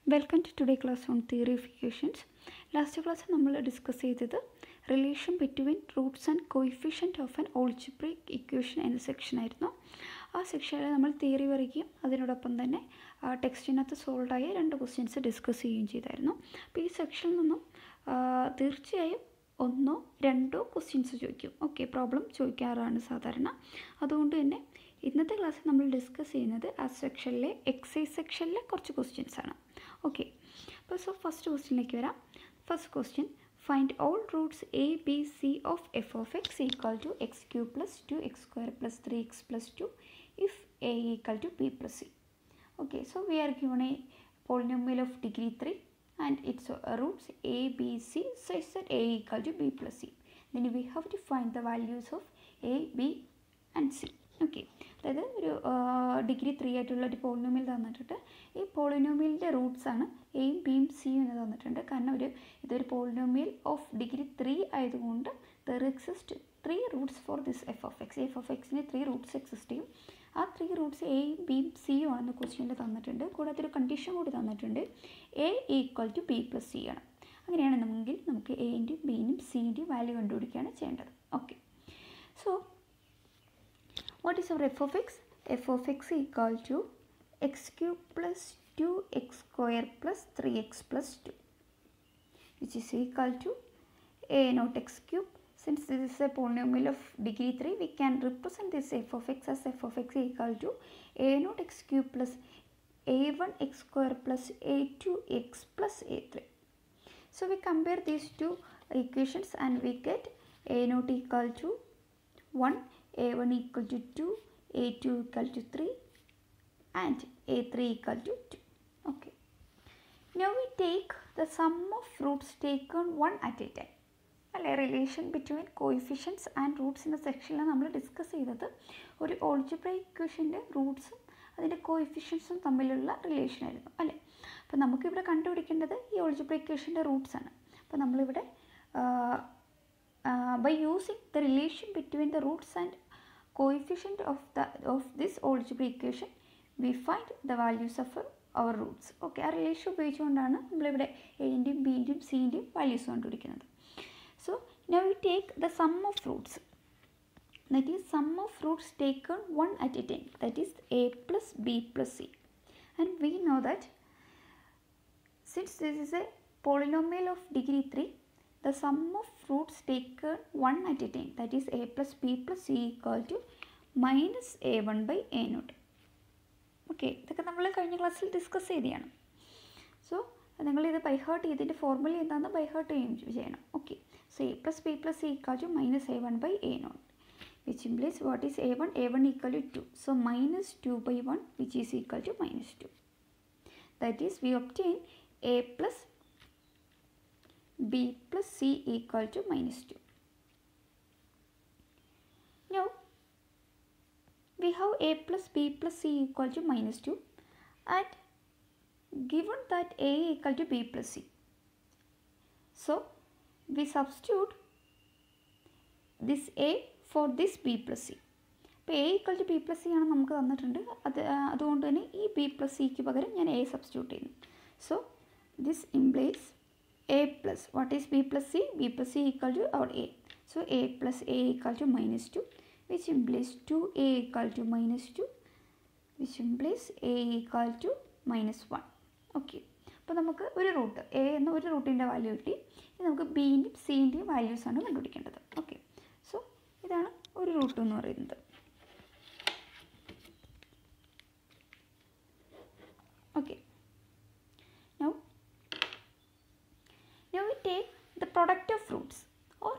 Welcome to today's class on theory of equations. Last class നമ്മൾ discuss ചെയ്തത് relation between Roots and coefficient of an algebraic equation എന്ന സെക്ഷനായിരുന്നു. ആ സെക്ഷനിൽ നമ്മൾ theory വരയ്ക്കുകയും അതിനോടൊപ്പം തന്നെ ടെക്സ്റ്റിനകത്ത് സോൾവ് ആയ 2 ക്വസ്റ്റ്യൻസ് ഡിസ്കസ് ചെയ്യുകയും ചെയ്തായിരുന്നു. അപ്പോൾ ഈ സെക്ഷനിൽ നിന്നും തീർച്ചയായും 1-2 ക്വസ്റ്റ്യൻസ് ചോദിക്കും. ഓക്കെ, പ്രോബ്ലം ചോദിക്കാറാണ് സാധാരണ. അതുകൊണ്ട് തന്നെ ഇന്നത്തെ ക്ലാസ്സിൽ നമ്മൾ ഡിസ്കസ് ചെയ്യുന്നത് ആ സെക്ഷനിലെ എക്സൈസ് സെക്ഷനിലെ കുറച്ച് ക്വസ്റ്റ്യൻസ് ആണ്. ഓക്കെ, അപ്പോൾ ഫസ്റ്റ് ക്വസ്റ്റ്യനിലേക്ക് വരാം. First question, find all roots A B C of F of X equal to X cube plus 2x square plus 3x plus 2 if a equal to b plus c. Okay, so we are given a polynomial of degree 3 and its roots a, b, c such that a equal to b plus c. Then we have to find the values of a, b and c. Okay, അതായത് ഒരു degree 3 ആയിട്ടുള്ള ഒരു polynomial തന്നിട്ടുണ്ട്. ഈ പോളിനോമിയലിൻ്റെ റൂട്ട്സാണ് എയും ബിയും സിയും എന്ന് തന്നിട്ടുണ്ട്. കാരണം ഇതൊരു പോളിനോമിയൽ ഓഫ് ഡിഗ്രി 3 ആയതുകൊണ്ട് there exist 3 Roots for this F of X. F of എക്സിന് 3 റൂട്ട്സ് എക്സിസ്റ്റ് ചെയ്യും. ആ 3 റൂട്ട്സ് എയും ബിയും സിയും ആണെന്ന് ക്വസ്റ്റ്യനിൽ തന്നിട്ടുണ്ട്. കൂടാതെ ഒരു കണ്ടീഷൻ കൂടി തന്നിട്ടുണ്ട്, A equal to B plus C ആണ്. അങ്ങനെയാണെന്നുണ്ടെങ്കിൽ നമുക്ക് എൻ്റെയും ബിൻ്റെയും സിൻ്റെയും വാല്യൂ കണ്ടുപിടിക്കുകയാണ് ചെയ്യേണ്ടത്. Okay, so what is our f of x? F of x equal to x cube plus 2x square plus 3x plus 2 which is equal to a naught x cube. Since this is a polynomial of degree 3, we can represent this f of x as f of x equal to a naught x cube plus a1 x square plus a2x plus a3. So we compare these two equations and we get a naught equal to 1, a1 equal to 2, a2 equal to 3 and a3 equal to 2. Okay, now we take the sum of roots taken one at a time. അല്ലെ, relation between coefficients and Roots എന്ന സെക്ഷനിൽ നമ്മൾ discuss ചെയ്തത് ഒരു algebraic ഇക്വേഷൻ്റെ റൂട്ട്സും അതിൻ്റെ കോയിഫിഷ്യൻസും തമ്മിലുള്ള relation ആയിരുന്നു അല്ലേ. അപ്പോൾ നമുക്കിവിടെ കണ്ടുപിടിക്കേണ്ടത് ഈ ഓൾജിബ്രിക് ഇക്വേഷൻ്റെ റൂട്ട്സ് ആണ്. അപ്പോൾ നമ്മളിവിടെ by using the relation between the roots and coefficient of this algebraic equation, we find the values of our roots. Okay, ആ റിലേഷൻ ഉപയോഗിച്ചുകൊണ്ടാണ് നമ്മളിവിടെ എൻ്റെയും ബിൻ്റെയും സിൻ്റെയും വാല്യൂസ് കണ്ടുപിടിക്കുന്നത്. So now we take the sum of roots, that is sum of roots taken one at a time, that is a plus b plus c. And we know that since this is a polynomial of degree 3, the sum of roots taken one at a time, that is a plus b plus c equal to minus a1 by a naught. Okay, ഇതൊക്കെ നമ്മൾ കഴിഞ്ഞ ക്ലാസ്സിൽ discuss ചെയ്തതാണ്. So നിങ്ങളിത് by heart ചെയ്തിട്ട് formula എന്താണെന്ന് by heart ചെയ്യണം. Okay, so A plus B plus C equal to minus a1 by a naught, which implies what is a1? a1 equal to 2. So minus 2 by 1 which is equal to minus 2. That is we obtain a plus b plus c equal to minus 2. Now we have a plus b plus c equal to minus 2 and given that a equal to b plus c. So we substitute this a for this b plus c. അപ്പോൾ a equal to b plus c ആണ് നമുക്ക് തന്നിട്ടുണ്ട്. അതുകൊണ്ട് തന്നെ ഈ b plus cക്ക് പകരം ഞാൻ a substitute ചെയ്യുന്നു. So this implies a plus, what is b plus c? b plus c equal to our a. So a plus a equal to minus 2, which implies 2a equal to minus 2, which implies a equal to minus 1. Okay, അപ്പോൾ നമുക്ക് ഒരു root A എന്ന ഒരു റൂട്ടിൻ്റെ value കിട്ടി. ഇനി നമുക്ക് ബിൻ്റെയും സിൻ്റെയും വാല്യൂസാണ് കണ്ടുപിടിക്കേണ്ടത്. Okay, so ഇതാണ് ഒരു റൂട്ട് എന്ന് പറയുന്നത്. Okay, now we take the product of roots, or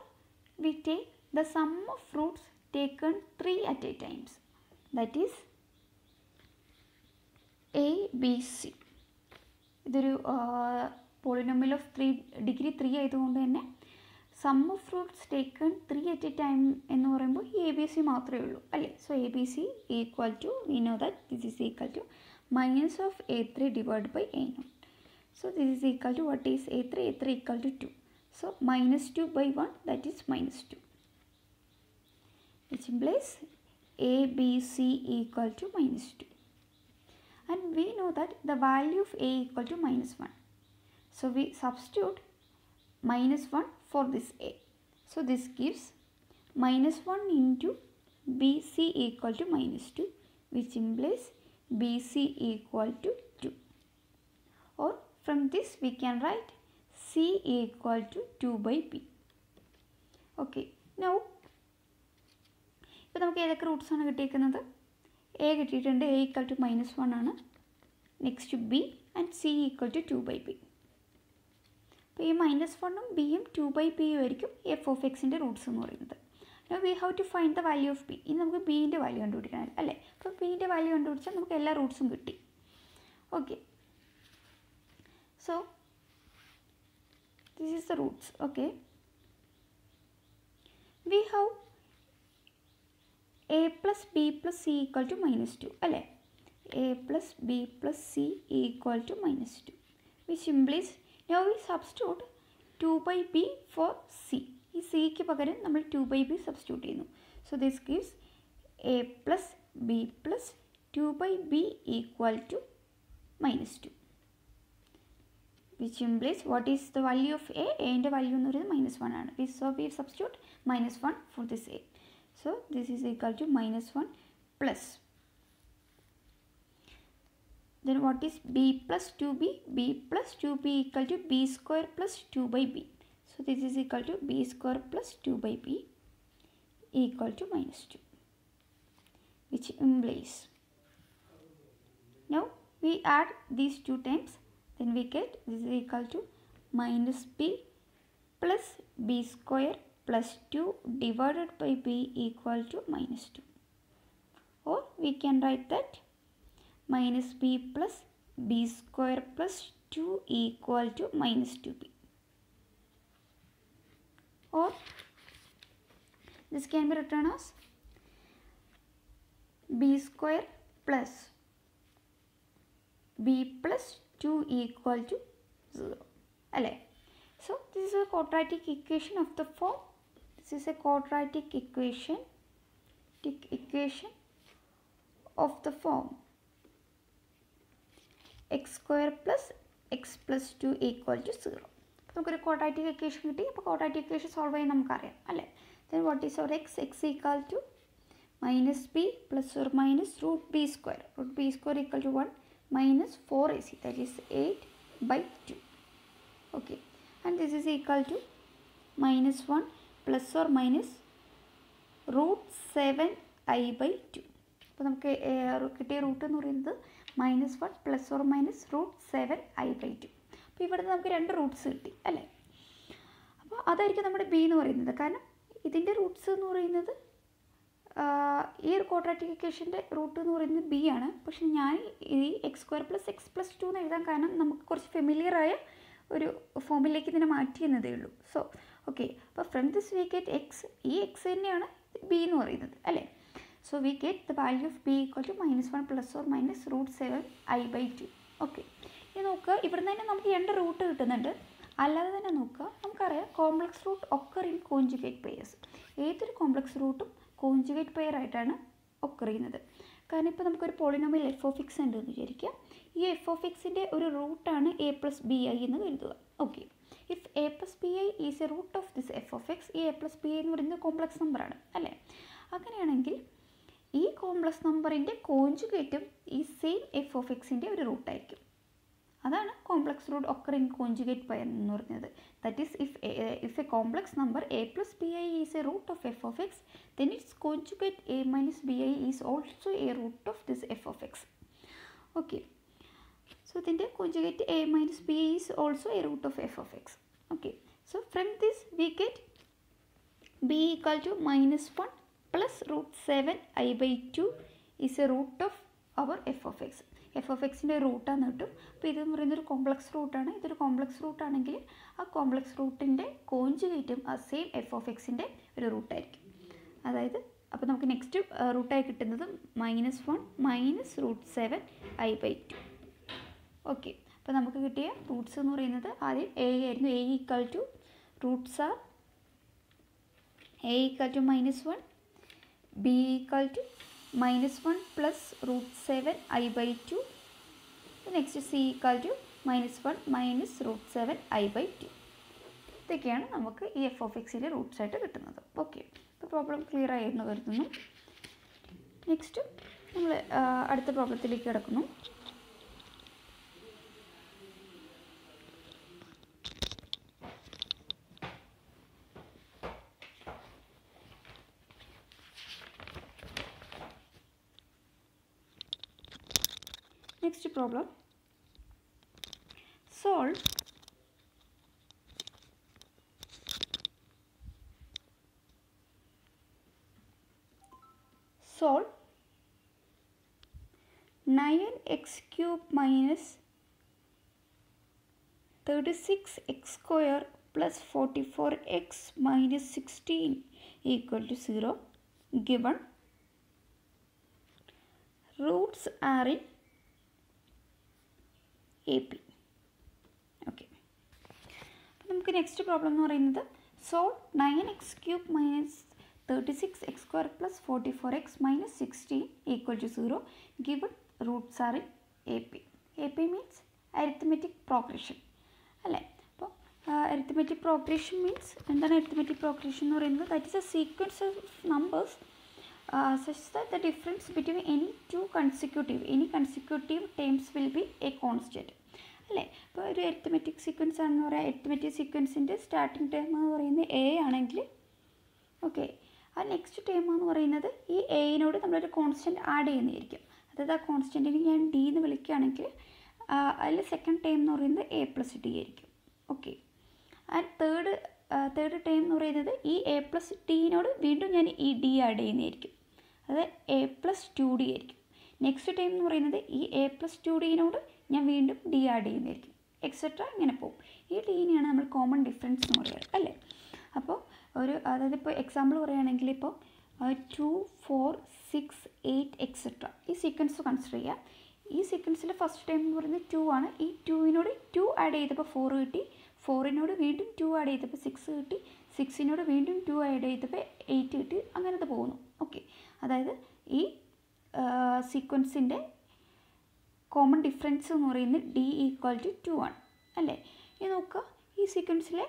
we take the sum of roots taken 3 at a times, that is a b c. ഇതൊരു പോളിനോമിയൽ ഓഫ് ഡിഗ്രി 3 ആയതുകൊണ്ട് തന്നെ sum of roots taken 3 at a time എന്ന് പറയുമ്പോൾ ഈ A B C മാത്രമേ ഉള്ളൂ അല്ലേ. So A B C equal to we know that this is equal to minus of a3 divide by a naught. So this is equal to what is a3? a3 equal to 2. So minus 2 by 1, that is minus 2, which implies a b c equal to minus 2. and we know that the value of a equal to -1. So we substitute -1 for this a. So this gives -1 into BC equal to -2, which implies BC equal to 2. Or from this we can write C equal to 2 by B. Okay, now ഇപ്പോൾ നമുക്ക് ഏതൊക്കെ റൂട്ട്സാണ് കിട്ടിയിരിക്കുന്നത്? A കിട്ടിയിട്ടുണ്ട്, A equal to -1 ആണ്. Next B and C equal to 2 by B. അപ്പോൾ ഈ -1ഉം ബിയും 2 by B ആയിരിക്കും എഫ് ഓഫ് എക്സിൻ്റെ റൂട്ട്സ് എന്ന് പറയുന്നത്. Now we have to find the value of b. ഇനി നമുക്ക് ബീൻ്റെ വാല്യൂ കണ്ടുപിടിക്കണം അല്ലേ? അപ്പോൾ ബീൻ്റെ വാല്യൂ കണ്ടുപിടിച്ചാൽ നമുക്ക് എല്ലാ റൂട്ട്സും കിട്ടി. Okay, so this is the roots. Okay, we have a plus b plus c equal to -2 അല്ലേ? a plus b plus c equal to -2, which implies now we substitute 2 by b for c. ഈ സിക്ക് പകരം നമ്മൾ 2 by b substitute ചെയ്യുന്നു. So this gives a plus b plus 2 by b equal to -2, which implies what is the value of a? A ൻ്റെ value എന്ന് പറയുന്നത് -1 ആണ്. So we substitute -1 for this a. So this is equal to -1 plus. Then what is b plus 2b? b plus 2b equal to b square plus 2 by b. So this is equal to b square plus 2 by b equal to -2, which implies now we add these two terms, then we get this is equal to -b plus b square plus 2 divided by b equal to -2. Or we can write that -b plus b square plus 2 equal to -2b. Or this can be written as b square plus b plus 2 equal to 0 അല്ലേ? So this is a quadratic equation of the form. This is a quadratic equation of the form x square plus x plus 2 equal to 0. നമുക്കൊരു quadratic equation കിട്ടി. അപ്പോൾ quadratic equation solve ചെയ്യാൻ നമുക്കറിയാം അല്ലേ? Then what is our X? X equal to -b plus or minus root B square. Root B square equal to 1 minus 4ac, that is 8 by 2. Okay, and this is equal to -1 plus or minus root 7i by 2. അപ്പോൾ നമുക്ക് കിട്ടിയ root എന്ന് പറയുന്നത് -1 plus or minus root 7i by 2. അപ്പോൾ ഇവിടെ നമുക്ക് 2 Roots കിട്ടി അല്ലേ? അപ്പോൾ അതായിരിക്കും നമ്മുടെ ബി എന്ന് പറയുന്നത്. കാരണം ഇതിൻ്റെ റൂട്ട്സ് എന്ന് പറയുന്നത് ഈ ഒരു ക്വാഡ്രാറ്റിക് ഇക്വേഷൻ്റെ റൂട്ട് എന്ന് പറയുന്നത് ബി ആണ്. പക്ഷെ ഞാൻ ഈ X square plus X plus 2 എന്ന് എഴുതാൻ കാരണം നമുക്ക് കുറച്ച് ഫെമിലിയറായ ഒരു ഫോമിലേക്ക് ഇതിനെ മാറ്റിയെന്നതേ ഉള്ളൂ. സോ ഓക്കെ, അപ്പോൾ from this we get X. ഈ എക്സ് തന്നെയാണ് ബി എന്ന് പറയുന്നത് അല്ലേ? So we get the value of B equal to -1 plus or minus root 7i by 2. Okay, ഇനി നോക്കുക, ഇവിടെ നിന്ന് തന്നെ നമുക്ക് 2 റൂട്ട് കിട്ടുന്നുണ്ട്. അല്ലാതെ തന്നെ നോക്കുക, നമുക്കറിയാം complex root occur in conjugate pairs. ഏതൊരു കോംപ്ലക്സ് റൂട്ടും കോഞ്ചുഗേറ്റ് പെയർ ആയിട്ടാണ് ഒക്കർ ചെയ്യുന്നത്. കാരണം ഇപ്പോൾ നമുക്കൊരു പോളിനോമിയൽ എഫ് ഓഫ് എക്സ് ഉണ്ട് എന്ന് വിചാരിക്കുക. ഈ എഫ് ഓഫ് എക്സിൻ്റെ ഒരു റൂട്ടാണ് a പ്ലസ് ബി ഐ എന്ന് കരുതുക. Okay, if a plus B I is a root of this F of X, ഈ a പ്ലസ് ബി ഐ എന്ന് പറയുന്നത് കോംപ്ലക്സ് നമ്പറാണ് അല്ലേ? അങ്ങനെയാണെങ്കിൽ ഈ കോംപ്ലക്സ് നമ്പറിൻ്റെ കോഞ്ചുഗേറ്റും ഈ സെയിം എഫ് ഓഫ് എക്സിൻ്റെ ഒരു റൂട്ടായിരിക്കും. അതാണ് complex root occur in conjugate pair എന്ന് പറയുന്നത്. That is if a complex number a plus B I is a root of F of X, then its conjugate a minus bi is also a root of this f of x. Okay, so then the conjugate a minus bi is also a root of f of x. Okay, so from this we get b equal to -1 plus root 7i by 2 is a root of our f of x. F of എക്സിൻ്റെ റൂട്ടാന്ന് കിട്ടും. അപ്പോൾ ഇതെന്ന് പറയുന്നത് ഒരു complex റൂട്ടാണ്. ഇതൊരു complex റൂട്ടാണെങ്കിൽ ആ complex റൂട്ടിൻ്റെ കോഞ്ചുഗേറ്റും ആ സെയിം എഫ് ഓഫ് എക്സിൻ്റെ ഒരു റൂട്ടായിരിക്കും. അതായത് അപ്പോൾ നമുക്ക് നെക്സ്റ്റ് റൂട്ടായി കിട്ടുന്നത് -1 minus root 7i by 2. Okay, അപ്പോൾ നമുക്ക് കിട്ടിയ റൂട്ട്സ് എന്ന് പറയുന്നത് ആദ്യം എ ആയിരുന്നു. A equal to roots are A equal to -1, B equal to -1 plus root 7i by 2, next c equal to -1 minus √7i/2. ഇതൊക്കെയാണ് നമുക്ക് ഈ എഫ് ഓഫ് എക്സിലെ റൂട്ട്സ് ആയിട്ട് കിട്ടുന്നത്. ഓക്കെ, ഇപ്പോൾ പ്രോബ്ലം ക്ലിയർ ആയിരുന്നു കരുതുന്നു. നെക്സ്റ്റ് നമ്മൾ അടുത്ത പ്രോബ്ലത്തിലേക്ക് കിടക്കുന്നു. Next problem, solve solve 9x cube minus 36x square plus 44x minus 16 equal to 0 given roots are in AP. Okay, അപ്പോൾ നമുക്ക് നെക്സ്റ്റ് പ്രോബ്ലം എന്ന് പറയുന്നത് solve 9x cube minus 36x square plus 44x minus 16 equal to 0 given roots are in AP. AP means arithmetic progression അല്ലേ. അപ്പോൾ arithmetic progression means എന്താണ് arithmetic progression എന്ന് പറയുന്നത്? That is a sequence of numbers such that the difference between any consecutive terms will be a constant അല്ലേ. ഇപ്പോൾ ഒരു arithmetic sequence ആണെന്ന് പറയാം. അരിത്മെറ്റിക് സീക്വൻസിൻ്റെ സ്റ്റാർട്ടിംഗ് ടേം എന്ന് പറയുന്നത് എ ആണെങ്കിൽ ഓക്കെ, ആ നെക്സ്റ്റ് ടേം എന്ന് പറയുന്നത് ഈ എയിനോട് നമ്മളൊരു കോൺസ്റ്റൻറ്റ് ആഡ് ചെയ്യുന്നതായിരിക്കും. അതായത് ആ കോൺസ്റ്റൻറ്റിന് ഞാൻ ഡി എന്ന് വിളിക്കുകയാണെങ്കിൽ അതിൽ സെക്കൻഡ് ടേം എന്ന് പറയുന്നത് എ പ്ലസ് ഡി ആയിരിക്കും. ഓക്കെ, ആൻഡ് തേർഡ് ടേം എന്ന് പറയുന്നത് ഈ എ പ്ലസ് ഡിനോട് വീണ്ടും ഞാൻ ഈ ഡി ആഡ് ചെയ്യുന്നതായിരിക്കും. അത് എ പ്ലസ് 2d ആയിരിക്കും. നെക്സ്റ്റ് ടൈം എന്ന് പറയുന്നത് ഈ എ പ്ലസ് 2dനോട് ഞാൻ വീണ്ടും ഡി ആഡ് ചെയ്യുന്നതായിരിക്കും, എക്സെട്ര ഇങ്ങനെ പോകും. ഈ ഡീനെയാണ് നമ്മൾ കോമൺ ഡിഫറൻസ് എന്ന് പറയുന്നത് അല്ലേ. അപ്പോൾ അതായത് ഇപ്പോൾ എക്സാമ്പിൾ പറയുകയാണെങ്കിൽ ഇപ്പോൾ 2, 4, 6, 8 എക്സെട്ര ഈ സീക്വൻസ് കൺസിഡർ ചെയ്യുക. ഈ സീക്വൻസിലെ ഫസ്റ്റ് ടൈം എന്ന് പറയുന്നത് 2 ആണ്. ഈ 2നോട് 2 ആഡ് ചെയ്തപ്പോൾ 4 കിട്ടി, 4നോട് വീണ്ടും 2 ആഡ് ചെയ്തപ്പോൾ 6 കിട്ടി, 6നോട് വീണ്ടും 2 ആഡ് ചെയ്തപ്പോൾ 8 കിട്ടി, അങ്ങനത്തെ പോകുന്നു. ഓക്കെ, അതായത് ഈ സീക്വൻസിൻ്റെ കോമൺ ഡിഫറൻസ് എന്ന് പറയുന്നത് ഡി ഈക്വൽ ടു 2 ആണ് അല്ലേ. ഇനി നോക്കുക, ഈ സീക്വൻസിലെ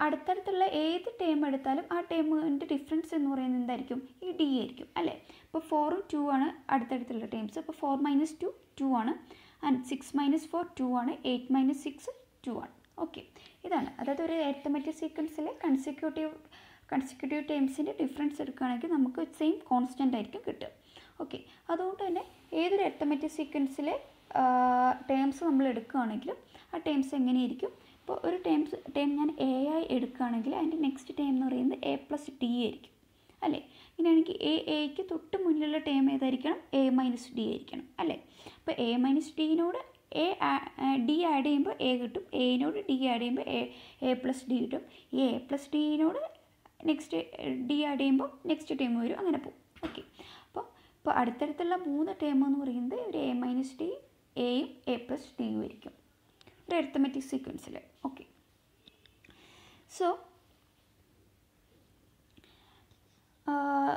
അടുത്തടുത്തുള്ള ഏത് ടേം എടുത്താലും ആ ടേമിൻ്റെ ഡിഫറൻസ് എന്ന് പറയുന്നത് എന്തായിരിക്കും? ഈ ഡി ആയിരിക്കും അല്ലേ. ഇപ്പോൾ 4ഉം 2 ആണ് അടുത്തടുത്തുള്ള ടേംസ്. അപ്പോൾ 4 മൈനസ് 2 2 ആണ്, ആൻഡ് 6 മൈനസ് 4 2 ആണ്, 8 മൈനസ് 6 2 ആണ്. ഓക്കെ, ഇതാണ് അതായത് ഒരു അരിത്മെറ്റിക് സീക്വൻസിലെ കൺസിക്യൂട്ടീവ് ടേംസിൻ്റെ ഡിഫറൻസ് എടുക്കുകയാണെങ്കിൽ നമുക്ക് സെയിം കോൺസ്റ്റൻ്റ് ആയിരിക്കും കിട്ടുക. ഓക്കെ, അതുകൊണ്ട് തന്നെ ഏതൊരു അരിത്മെറ്റിക് സീക്വൻസിലെ ടേംസ് നമ്മൾ എടുക്കുകയാണെങ്കിലും ആ ടേംസ് എങ്ങനെയായിരിക്കും? ഇപ്പോൾ ഒരു ടേം ഞാൻ എ ആയി എടുക്കുകയാണെങ്കിൽ അതിൻ്റെ നെക്സ്റ്റ് ടേം എന്ന് പറയുന്നത് എ പ്ലസ് ഡി ആയിരിക്കും അല്ലേ. ഇങ്ങനെയാണെങ്കിൽ എക്ക് തൊട്ട് മുന്നിലുള്ള ടേം ഏതായിരിക്കണം? എ മൈനസ് ഡി ആയിരിക്കണം അല്ലേ. അപ്പോൾ എ മൈനസ് ഡിനോട് ഡി ആഡ് ചെയ്യുമ്പോൾ എ കിട്ടും, എനോട് ഡി ആഡ് ചെയ്യുമ്പോൾ എ പ്ലസ് ഡി കിട്ടും, ഈ എ പ്ലസ് ഡിനോട് നെക്സ്റ്റ് ഡി ആഡ് ചെയ്യുമ്പോൾ നെക്സ്റ്റ് ടേം വരും, അങ്ങനെ പോകും. ഓക്കെ, അപ്പോൾ അടുത്തടുത്തുള്ള 3 ടേം എന്ന് പറയുന്നത് ഒരു എ മൈനസ് ഡി, എയും എ പ്ലസ് ഡിയും ആയിരിക്കും ഒരു അരിത്മെറ്റിക് സീക്വൻസിൽ. ഓക്കെ, സോ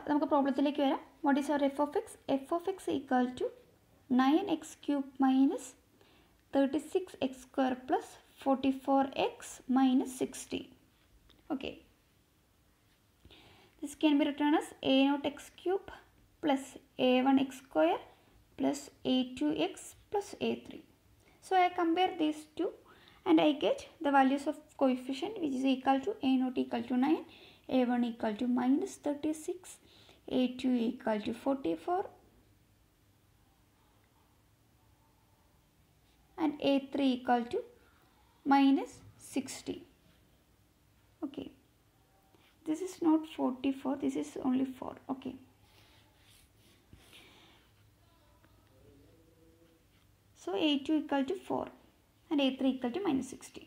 നമുക്ക് പ്രോബ്ലത്തിലേക്ക് വരാം. What is our F of X? F of X equal to 9x cube minus 36x square plus 44x minus 16. Okay, this can be written as a0x cube plus a1x square plus a2x plus a3. So I compare these two and I get the values of coefficient which is equal to a0 equal to 9, a1 equal to minus 36, a2 equal to 44 and a3 equal to minus 60. Okay, this is not 44, this is only 4. Okay, so a2 equal to 4 and a3 equal to minus 60.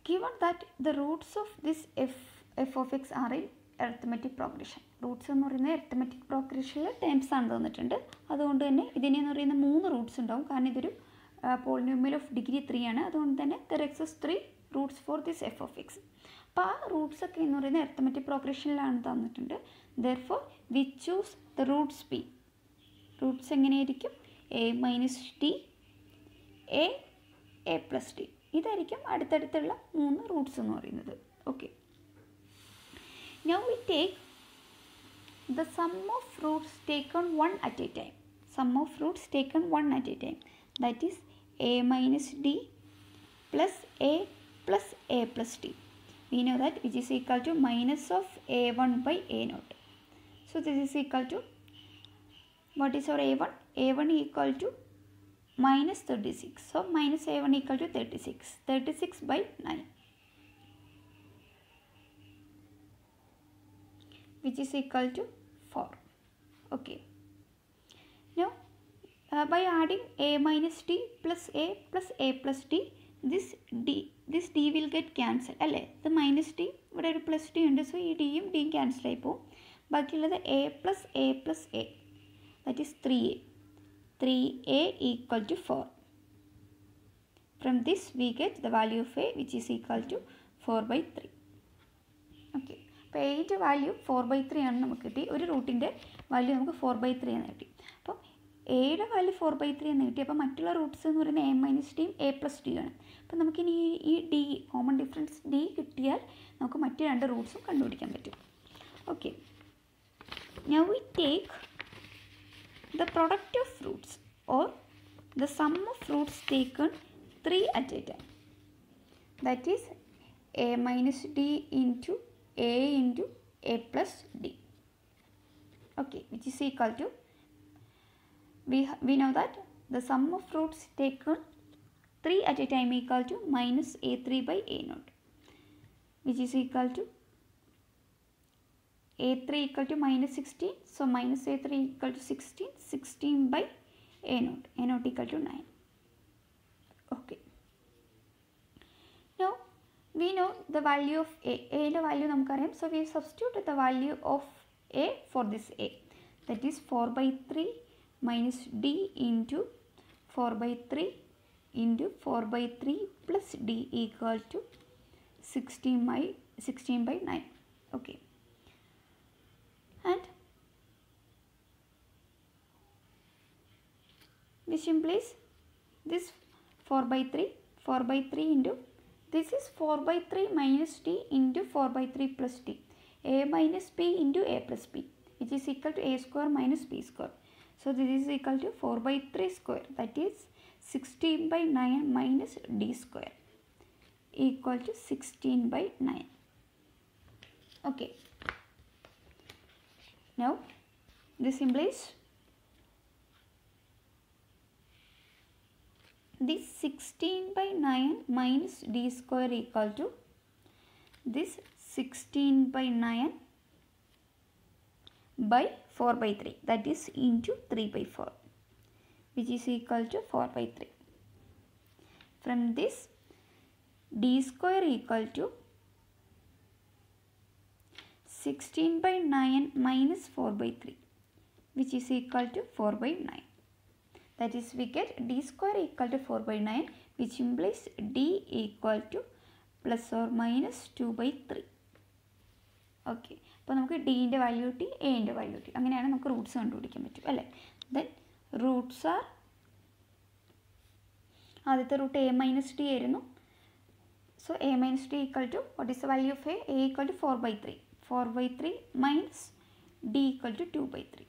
Given that the roots of this f of x are in arithmetic progression, roots എന്ന് പറയുന്നത് arithmetic progressionലെ terms ആണ് തന്നിട്ടുണ്ട്. അതുകൊണ്ട് തന്നെ ഇതിനെന്ന് പറയുന്ന 3 Roots ഉണ്ടാവും, കാരണം ഇതൊരു പോളിനോമിയൽ ഓഫ് ഡിഗ്രി 3 ആണ്. അതുകൊണ്ട് തന്നെ there exists 3 roots for this f of x. അപ്പോൾ ആ റൂട്ട്സ് ഒക്കെ എന്ന് പറയുന്നത് arithmetic progressionലാണ് തന്നിട്ടുണ്ട്. Therefore we choose the roots p. Roots എങ്ങനെയായിരിക്കും? A minus D, A, A plus D. ഇതായിരിക്കും അടുത്തടുത്തുള്ള 3 റൂട്ട്സ് എന്ന് പറയുന്നത്. Okay, now we take the sum of roots taken one at a time. Sum of roots taken one at a time, that is a minus d plus a plus a plus d. We know that which is equal to minus of a1 by a naught. So this is equal to, what is our a1? a1 equal to minus 36. So minus a1 equal to 36. 36 by 9, which is equal to 4. Okay, now by adding a minus d plus a plus d, this d will get cancelled അല്ലേ. ഇത് minus D, ഇവിടെ ഒരു plus D ഉണ്ട്. So ഈ ഡിയും ഡിയും cancel ആയി പോകും. ബാക്കിയുള്ളത് A plus A, that is 3a. 3a equal to 4. From this we get the value of A which is equal to 4/3. Okay, അപ്പോൾ എയുടെ വാല്യൂ 4/3 ആണ് നമുക്ക് കിട്ടി. ഒരു റൂട്ടിൻ്റെ വാല്യൂ നമുക്ക് 4/3 എന്ന് കിട്ടി. അപ്പോൾ എയുടെ വാല്യൂ 4/3 എന്ന് കിട്ടി. അപ്പോൾ മറ്റുള്ള റൂട്ട്സ് എന്ന് പറയുന്നത് എ മൈനസ് ഡിയും എ പ്ലസ് ഡിയും ആണ്. അപ്പോൾ നമുക്കിനി ഈ ഡി, കോമൺ ഡിഫറൻസ് ഡി കിട്ടിയാൽ നമുക്ക് മറ്റ് 2 റൂട്ട്സും കണ്ടുപിടിക്കാൻ പറ്റും. Okay, now we take the product of Roots or the sum of roots taken 3 at a time, that is a minus d into a into a plus d. Okay, which is equal to, we know that the sum of roots taken 3 at a time equal to minus a3 by a naught, which is equal to a3 equal to minus 16. So minus a3 equal to 16. 16 by a naught equal to 9. Okay, now we know the value of a. The value നമുക്കറിയാം. So we substitute the value of a for this a, that is 4/3 minus d into 4/3 into 4/3 plus d equal to 16 by 9. Okay, and this implies this 4/3 into, this is 4/3 minus d into 4/3 plus d, a minus b into a plus b, which is equal to a square minus b square. So this is equal to 4/3 square, that is 16 by 9 minus d square equal to 16 by 9. Okay, now this implies this 16 by 9 minus d square equal to this 16 by 9 by 4/3, that is into 3/4, which is equal to 4/3. From this, d square equal to 16 by 9 minus 4/3, which is equal to 4/9. That is, we get d square equal to 4/9, which implies d equal to plus or minus 2/3. Okay, അപ്പോൾ നമുക്ക് ഡീൻ്റെ value കിട്ടി, എൻ്റെ value കിട്ടി. അങ്ങനെയാണ് നമുക്ക് Roots കണ്ടുപിടിക്കാൻ പറ്റും അല്ലേ. ദെൻ റൂട്ട്സ് ആർ, ആദ്യത്തെ റൂട്ട് എ മൈനസ് ഡി ആയിരുന്നു. So A minus D equal to, what is the value of A equal to 4/3. 4/3 minus D equal to 2/3.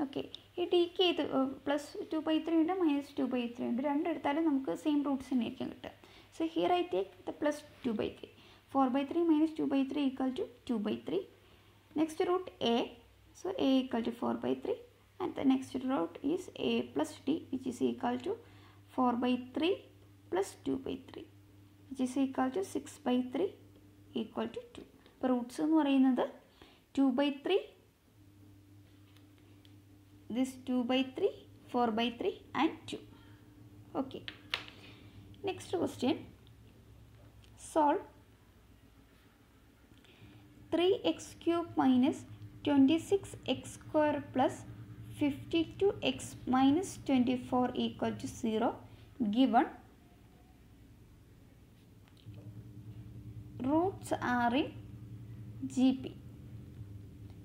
Okay, ഈ ഡിക്ക് ഇത് പ്ലസ് 2/3 ഉണ്ട്, മൈനസ് 2/3 ഉണ്ട്. രണ്ടെടുത്താലും നമുക്ക് സെയിം റൂട്ട്സ് തന്നെ ആയിരിക്കും കിട്ടുക. So here I take the plus 2/3. 4/3 minus 2/3 equal to 2/3. Next root a, so a equal to 4/3, and the next root is a plus d, which is equal to 4/3 plus 2/3, which is equal to 6/3 equal to 2. അപ്പോൾ Roots എന്ന് പറയുന്നത് 2/3, this 2/3, 4/3 and 2. Okay, next question, solve 3x cube minus 26x square plus 52x minus 24 equal to 0 given roots are in GP.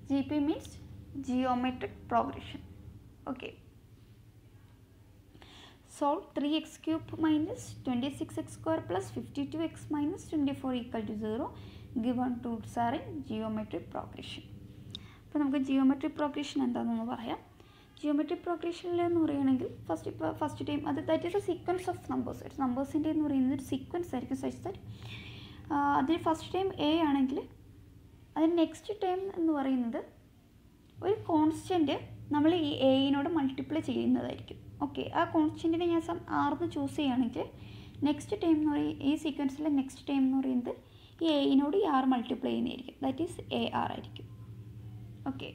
GP means geometric progression. Okay. Solve 3x cube minus 26x square plus 52x minus 24 equal to 0. Given roots are in geometric progression. അപ്പോൾ നമുക്ക് geometric progression എന്താണെന്ന് പറയാം. Geometric പ്രോഗ്രഷനിലെന്ന് പറയുകയാണെങ്കിൽ first time അത് that is a sequence of numbers. നമ്പേഴ്സിൻ്റെ എന്ന് പറയുന്നത് ഒരു സീക്വൻസ് ആയിരിക്കും. സച്ച് ദാറ്റ് അതിന് ഫസ്റ്റ് ടൈം എ ആണെങ്കിൽ അതിന് നെക്സ്റ്റ് ടൈം എന്ന് പറയുന്നത് ഒരു കോൺസ്റ്റൻറ്റ് നമ്മൾ ഈ എയിനോട് മൾട്ടിപ്ലൈ ചെയ്യുന്നതായിരിക്കും. ഓക്കെ, ആ കോൺസ്റ്റൻറ്റിനെ ഞാൻ ആർന്ന് ചൂസ് ചെയ്യുകയാണെങ്കിൽ നെക്സ്റ്റ് ടൈം എന്ന് പറയുന്നത് ഈ സീക്വൻസിലെ നെക്സ്റ്റ് ടൈം എന്ന് പറയുന്നത് ഈ എയിനോട് ഈ ആർ മൾട്ടിപ്ലൈ ചെയ്യുന്നതായിരിക്കും. ദാറ്റ് ഈസ് എ ആർ ആയിരിക്കും. ഓക്കെ,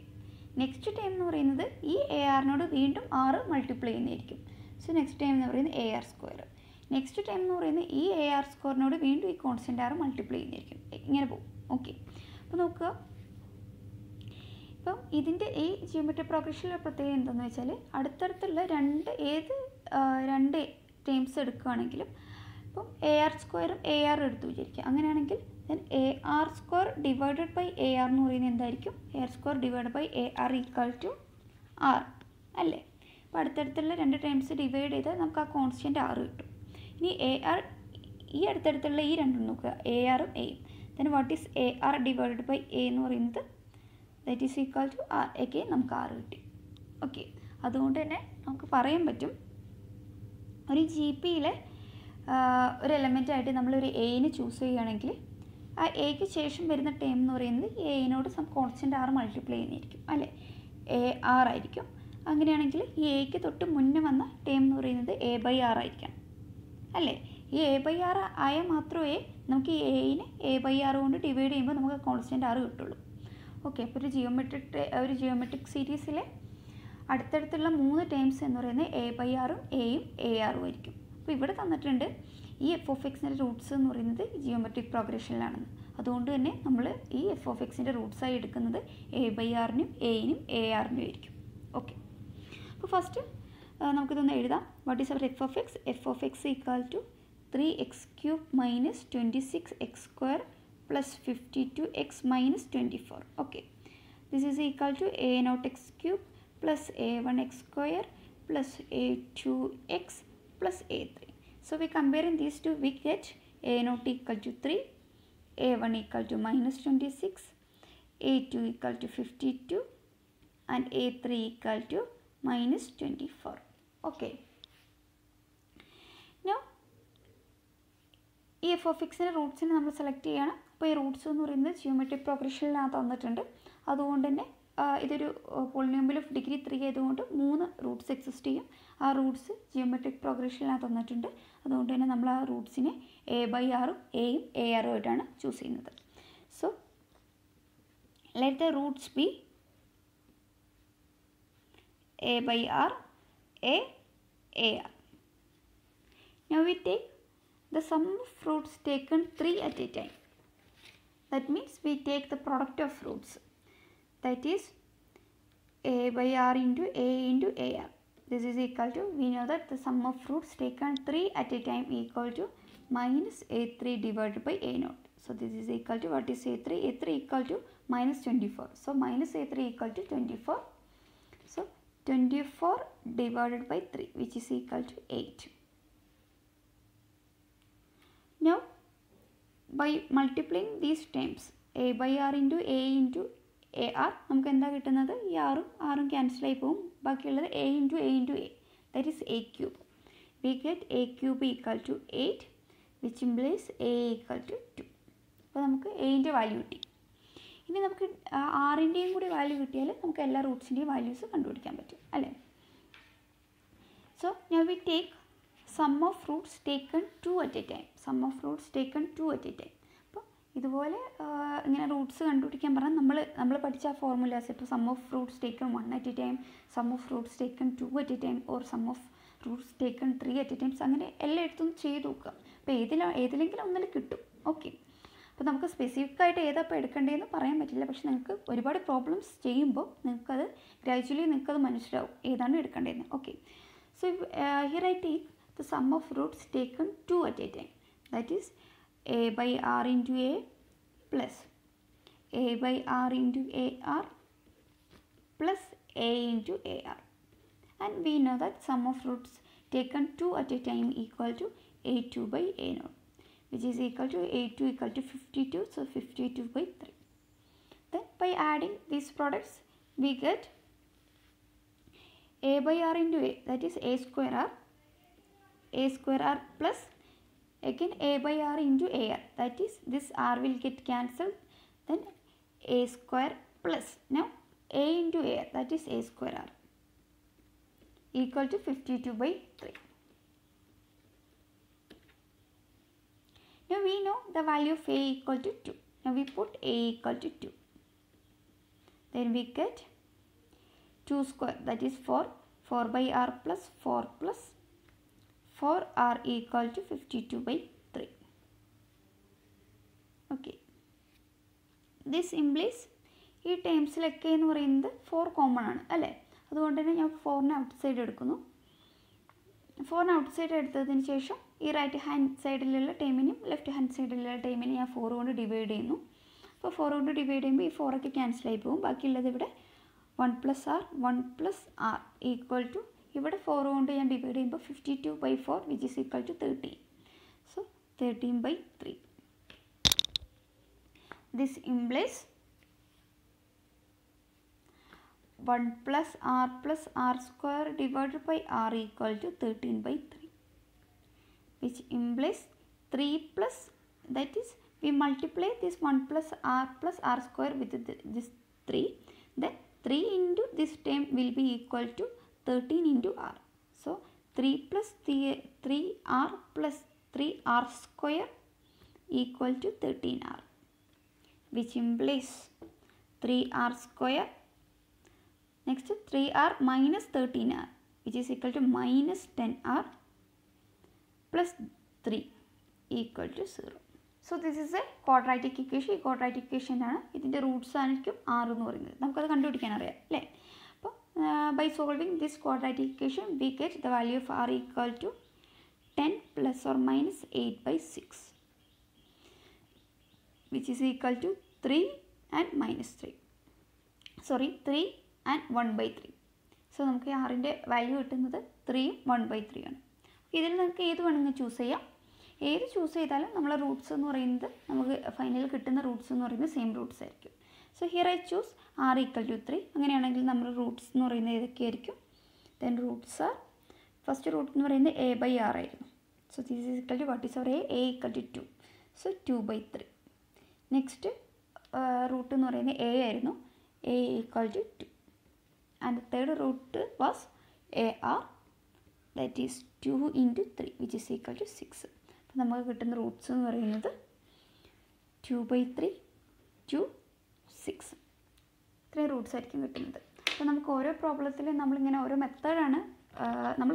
നെക്സ്റ്റ് ടൈം എന്ന് പറയുന്നത് ഈ എ ആറിനോട് വീണ്ടും ആറ് മൾട്ടിപ്ലൈ ചെയ്യുന്നതായിരിക്കും. സോ നെക്സ്റ്റ് ടൈം എന്ന് പറയുന്നത് A R square. Next time എന്ന് പറയുന്നത് ഈ എ ആർ സ്ക്വയറിനോട് വീണ്ടും ഈ കോൺസ്റ്റൻ്റ് ആർ മൾട്ടിപ്ലൈ ചെയ്യുന്നതായിരിക്കും. ഇങ്ങനെ പോകും. ഓക്കെ, അപ്പോൾ നോക്കുക, ഇപ്പം ഇതിൻ്റെ ഈ ജിയോമെട്രിക് പ്രോഗ്രഷനിലെ പ്രത്യേകത എന്താണെന്ന് വെച്ചാൽ അടുത്തടുത്തുള്ള രണ്ട് ടേംസ് എടുക്കുകയാണെങ്കിലും ഇപ്പം എ ആർ സ്ക്വയറും എ ആർ എടുത്ത് വിചാരിക്കുക. അങ്ങനെയാണെങ്കിൽ then A R square divided by A R എന്ന് പറയുന്നത് എന്തായിരിക്കും? A R square divide by A R equal to R അല്ലേ? അപ്പോൾ അടുത്തടുത്തുള്ള രണ്ട് ടേംസ് ഡിവൈഡ് ചെയ്താൽ നമുക്ക് ആ കോൺസ്റ്റൻറ്റ് ആർ കിട്ടും. ഇനി എ ആർ ഈ അടുത്തടുത്തുള്ള ഈ രണ്ടും നോക്കുക, എ ആറും എയും. Then what is A R divided by A എന്ന് പറയുന്നത് that is equal to R. Again നമുക്ക് ആർ കിട്ടി. ഓക്കെ, അതുകൊണ്ട് തന്നെ നമുക്ക് പറയാൻ പറ്റും ഒരു ജി പിയിലെ ഒരു എലമെൻ്റായിട്ട് നമ്മളൊരു എയിന് ചൂസ് ചെയ്യുകയാണെങ്കിൽ ആ എക്ക് ശേഷം വരുന്ന ടേം എന്ന് പറയുന്നത് എയിനോട് സം കോൺസ്റ്റൻ്റ് ആർ മൾട്ടിപ്ലൈ ചെയ്യുന്നതായിരിക്കും അല്ലേ? എ ആർ ആയിരിക്കും. അങ്ങനെയാണെങ്കിൽ ഈ എക്ക് തൊട്ട് മുന്നേ വന്ന ടേം എന്ന് പറയുന്നത് എ ബൈ ആർ ആയിരിക്കണം അല്ലേ? ഈ എ ബൈ ആർ ആയാൽ മാത്രമേ നമുക്ക് ഈ എയിനെ എ ബൈ ആർ കൊണ്ട് ഡിവൈഡ് ചെയ്യുമ്പോൾ നമുക്ക് കോൺസ്റ്റൻ്റ് ആർ കിട്ടുള്ളൂ. ഓക്കെ, അപ്പോൾ ഒരു ജിയോമെട്രിക് സീരീസിലെ അടുത്തടുത്തുള്ള 3 ടേംസ് എന്ന് പറയുന്നത് എ ബൈ ആറും എയും എ ആറും ആയിരിക്കും. അപ്പോൾ ഇവിടെ തന്നിട്ടുണ്ട് ഈ എഫ് ഓഫ് എക്സിൻ്റെ റൂട്ട്സ് എന്ന് പറയുന്നത് ജിയോമെട്രിക് പ്രോഗ്രഷനിലാണെന്ന്. അതുകൊണ്ട് തന്നെ നമ്മൾ ഈ എഫ് ഓഫ് എക്സിൻ്റെ റൂട്ട്സായി എടുക്കുന്നത് എ ബൈ ആറിനും എയിനും എ ആറിനും ആയിരിക്കും. ഓക്കെ, അപ്പോൾ ഫസ്റ്റ് നമുക്കിതൊന്ന് എഴുതാം. What is our F of X? F of X equal to 3x cube minus 26x square plus 52x minus 24. Okay, this is equal to a naught x cube plus a1x square plus a2x plus a3. So we comparing these two, we get a naught equal to 3, a1 equal to minus 26, a2 equal to 52 and a3 equal to minus 24. Okay, now ഈ F of എക്സിൻ്റെ റൂട്ട്സിനെ നമ്മൾ select ചെയ്യണം. അപ്പോൾ ഈ Roots എന്ന് പറയുന്നത് geometric പ്രോഗ്രഷനിനകത്ത് തന്നിട്ടുണ്ട്. അതുകൊണ്ട് തന്നെ ഇതൊരു പോളിനോമിയൽ ഓഫ് ഡിഗ്രി 3 ആയതുകൊണ്ട് 3 റൂട്ട്സ് എക്സിസ്റ്റ് ചെയ്യും. ആ റൂട്ട്സ് ജിയോമെട്രിക് പ്രോഗ്രഷനിനകത്ത് തന്നിട്ടുണ്ട്. അതുകൊണ്ട് തന്നെ നമ്മൾ ആ റൂട്ട്സിനെ എ ബൈ ആറും എയും എ ആറും ആയിട്ടാണ് ചൂസ് ചെയ്യുന്നത്. So let the roots be A by R, A R. Now we take the sum of roots taken 3 at a time. That means we take the product of roots, that is a by r into a into ar. This is equal to, we know that the sum of roots taken 3 at a time equal to minus a3 divided by a naught. So this is equal to, what is a3? A3 equal to minus 24. So minus a3 equal to 24. So 24 divided by 3, which is equal to 8. Now by multiplying these terms a by r into a into a r, നമുക്ക് എന്താ കിട്ടുന്നത്? ഈ ആറും cancel ആയി പോകും. ബാക്കിയുള്ളത് a into a into a, that is a cube. We get a cube equal to 8, which implies a equal to 2. അപ്പോൾ നമുക്ക് എയിൻ്റെ വാല്യൂ കിട്ടി. ഇനി നമുക്ക് ആറിൻ്റെയും കൂടി വാല്യൂ കിട്ടിയാൽ നമുക്ക് എല്ലാ റൂട്ട്സിൻ്റെയും വാല്യൂസ് കണ്ടുപിടിക്കാൻ പറ്റും അല്ലേ? So now we take sum of roots taken 2 at a time. Sum of roots taken 2 at a time. അപ്പോൾ ഇതുപോലെ ഇങ്ങനെ റൂട്ട്സ് കണ്ടുപിടിക്കാൻ പറഞ്ഞാൽ നമ്മൾ പഠിച്ച ആ ഫോർമുലാസ്, ഇപ്പോൾ sum of roots taken 1 at a time, sum of roots taken 2 at a time, or sum of roots taken 3 at a time, അങ്ങനെ എല്ലായിടത്തും ചെയ്ത് നോക്കുക. അപ്പോൾ ഏതിലെങ്കിലും ഒന്നിൽ കിട്ടും. ഓക്കെ, അപ്പോൾ നമുക്ക് സ്പെസിഫിക് ആയിട്ട് ഏതപ്പോൾ എടുക്കേണ്ടതെന്ന് പറയാൻ പറ്റില്ല. പക്ഷെ നിങ്ങൾക്ക് ഒരുപാട് പ്രോബ്ലംസ് ചെയ്യുമ്പോൾ നിങ്ങൾക്കത് ഗ്രാജുവലി നിങ്ങൾക്കത് മനസ്സിലാവും ഏതാണ് എടുക്കേണ്ടതെന്ന്. Okay, so here I take the sum of roots taken 2 at a time, that is a by r into a plus a by r into ar plus a into ar. and we know that sum of roots taken 2 at a time equal to a2 by a0, which is equal to a2 equal to 52, so 52 by 3. Then by adding these products we get a by r into a, that is a square r plus again a by r into ar, that is this r will get cancelled, then a square plus now a into ar, that is a square r equal to 52 by 3. Now we know the value of a equal to 2. Now we put a equal to 2. Then we get 2 square, that is 4 by r plus 4r equal to 52 by 3. Okay. This implies ഈ ടേംസിലൊക്കെ എന്ന് പറയുന്നത് 4 common ആണ് അല്ലേ, അതുകൊണ്ട് തന്നെ ഞാൻ 4നെ out side എടുക്കുന്നു. 4നെ out side എടുത്തതിന് ശേഷം ഈ റൈറ്റ് ഹാൻഡ് സൈഡിലുള്ള ടൈമിനും ലെഫ്റ്റ് ഹാൻഡ് സൈഡിലുള്ള ടൈമിനും ഞാൻ 4 കൊണ്ട് ഡിവൈഡ് ചെയ്യുന്നു. അപ്പോൾ 4 കൊണ്ട് ഡിവൈഡ് ചെയ്യുമ്പോൾ ഈ 4ഒക്കെ ക്യാൻസൽ ആയി പോകും. ബാക്കിയുള്ളത് ഇവിടെ 1 പ്ലസ് ആർ ഈക്വൽ ടു ഇവിടെ 4 കൊണ്ട് ഞാൻ ഡിവൈഡ് ചെയ്യുമ്പോൾ 52 by 4 which is equal to 13. So 13 by 3. This implies 1 plus r square divided by r equal to 13 by 3, which implies 3 plus, that is we multiply this 1 plus r square with this 3, then 3 into this term will be equal to 13 into r. So 3 plus 3r plus 3r square equal to 13r, which implies 3r square, next 3r minus 13r, which is equal to minus 10r plus 3 equal to 0. So this is a quadratic equation. ഈ quadratic equation ആണ്, ഇതിൻ്റെ Roots ആയിരിക്കും r എന്ന് പറയുന്നത്. നമുക്കത് കണ്ടുപിടിക്കാൻ അറിയാം അല്ലേ. അപ്പോൾ by solving this quadratic equation we get the value of r equal to 10 plus or minus 8 by 6, which is equal to 3 and minus 3. Sorry, 3 and 1 by 3. So നമുക്ക് ആറിൻ്റെ വാല്യൂ കിട്ടുന്നത് 3ഉം 1 by 3 ആണ്. ഇതിൽ നമുക്ക് ഏത് വേണമെങ്കിൽ ചൂസ് ചെയ്യാം. ഏത് ചൂസ് ചെയ്താലും നമ്മളെ റൂട്ട്സ് എന്ന് പറയുന്നത് നമുക്ക് ഫൈനലിൽ കിട്ടുന്ന റൂട്ട്സ് എന്ന് പറയുന്നത് സെയിം റൂട്ട്സ് ആയിരിക്കും. So here I choose r equal to 3. അങ്ങനെയാണെങ്കിൽ നമ്മുടെ റൂട്ട്സ് എന്ന് പറയുന്നത് ഏതൊക്കെയായിരിക്കും? Then roots are, first root എന്ന് പറയുന്നത് a by r ആയിരുന്നു. So this is equal to what is our a equal to 2. So 2 by 3. Next root എന്ന് പറയുന്നത് a ആയിരുന്നു, a equal to 2. And the third root was AR, that is 2 into 3 which is equal to 6. അപ്പോൾ നമുക്ക് കിട്ടുന്ന roots എന്ന് പറയുന്നത് 2 by 3, 2, 6. ഇത്രയും Roots ആയിരിക്കും കിട്ടുന്നത്. അപ്പോൾ നമുക്ക് ഓരോ പ്രോബ്ലത്തിൽ നമ്മളിങ്ങനെ ഓരോ മെത്തേഡാണ് നമ്മൾ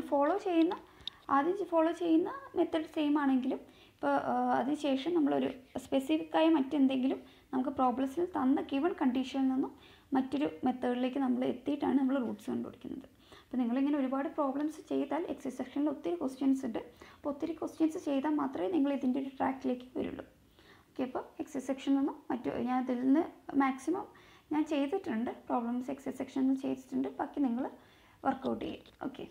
ആദ്യം ഫോളോ ചെയ്യുന്ന മെത്തേഡ് സെയിം ആണെങ്കിലും ഇപ്പോൾ അതിനുശേഷം നമ്മളൊരു സ്പെസിഫിക്കായ മറ്റെന്തെങ്കിലും നമുക്ക് പ്രോബ്ലംസിൽ തന്ന ഗിവൺ കണ്ടീഷനിൽ നിന്നും മറ്റൊരു മെത്തേഡിലേക്ക് നമ്മൾ എത്തിയിട്ടാണ് നമ്മൾ റൂട്ട്സ് കണ്ടുപിടിക്കുന്നത്. അപ്പോൾ നിങ്ങളിങ്ങനെ ഒരുപാട് പ്രോബ്ലംസ് ചെയ്താൽ എക്സസൈസ് സെക്ഷനിൽ ഒത്തിരി ക്വസ്റ്റ്യൻസ് ഉണ്ട്. അപ്പോൾ ഒത്തിരി ക്വസ്റ്റ്യൻസ് ചെയ്താൽ മാത്രമേ നിങ്ങൾ ഇതിൻ്റെ ഒരു ട്രാക്കിലേക്ക് വരുള്ളൂ. ഓക്കെ, അപ്പോൾ എക്സസൈസ് സെക്ഷനിൽ നിന്നും ഞാൻ ഇതിൽ നിന്ന് മാക്സിമം ഞാൻ ചെയ്തിട്ടുണ്ട്, പ്രോബ്ലംസ് എക്സസൈസ് സെക്ഷനിൽ ചെയ്തിട്ടുണ്ട്. ബാക്കി നിങ്ങൾ വർക്കൗട്ട് ചെയ്യും. ഓക്കെ.